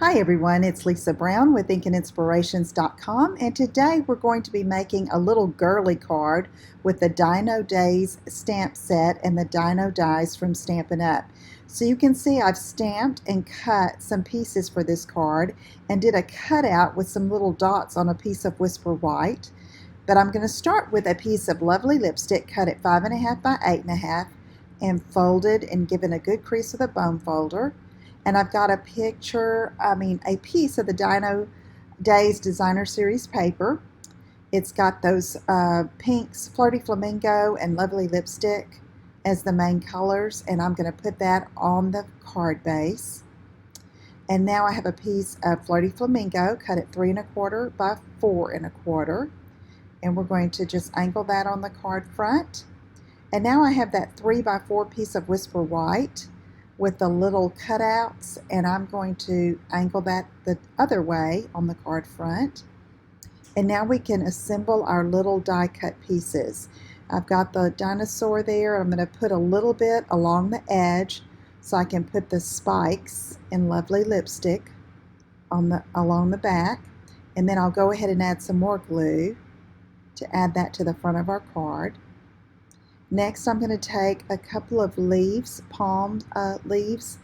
Hi everyone, it's Lisa Brown with InkandInspirations.com, and today we're going to be making a little girly card with the Dino Days stamp set and the Dino dies from Stampin' Up. So you can see I've stamped and cut some pieces for this card and did a cutout with some little dots on a piece of Whisper White. But I'm going to start with a piece of lovely lipstick cut at 5.5 by 8.5 and folded and given a good crease with a bone folder. And I've got a piece of the Dino Days Designer Series paper. It's got those pinks, Flirty Flamingo and Lovely Lipstick as the main colors, and I'm going to put that on the card base. And now I have a piece of Flirty Flamingo cut at 3.25 by 4.25, and we're going to just angle that on the card front. And now I have that 3 by 4 piece of Whisper White with the little cutouts, and I'm going to angle that the other way on the card front. And now we can assemble our little die cut pieces. I've got the dinosaur there. I'm going to put a little bit along the edge so I can put the spikes in Lovely Lipstick along the back, and then I'll go ahead and add some more glue to add that to the front of our card. Next, I'm going to take a couple of leaves, palm leaves,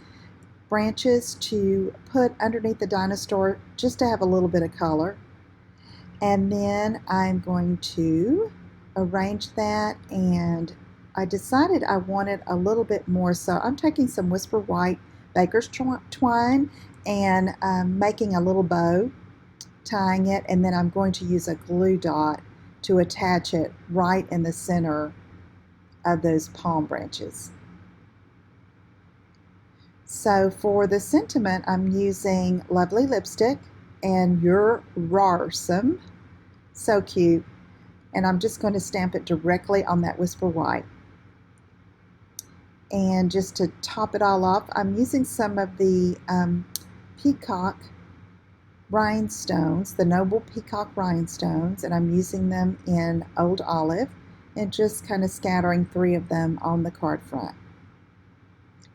branches to put underneath the dinosaur just to have a little bit of color. And then I'm going to arrange that, and I decided I wanted a little bit more, so I'm taking some Whisper White baker's twine and making a little bow, tying it, and then I'm going to use a glue dot to attach it right in the center of those palm branches. So for the sentiment, I'm using Lovely Lipstick and You're Rarsome. So cute. And I'm just going to stamp it directly on that Whisper White. And just to top it all off, I'm using some of the peacock rhinestones, the Noble Peacock rhinestones, and I'm using them in Old Olive, and just kind of scattering 3 of them on the card front.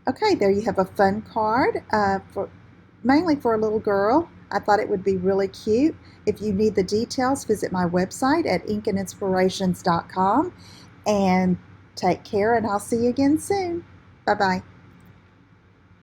Okay, there you have a fun card, mainly for a little girl. I thought it would be really cute. If you need the details, visit my website at InkandInspirations.com, and take care, and I'll see you again soon. Bye-bye.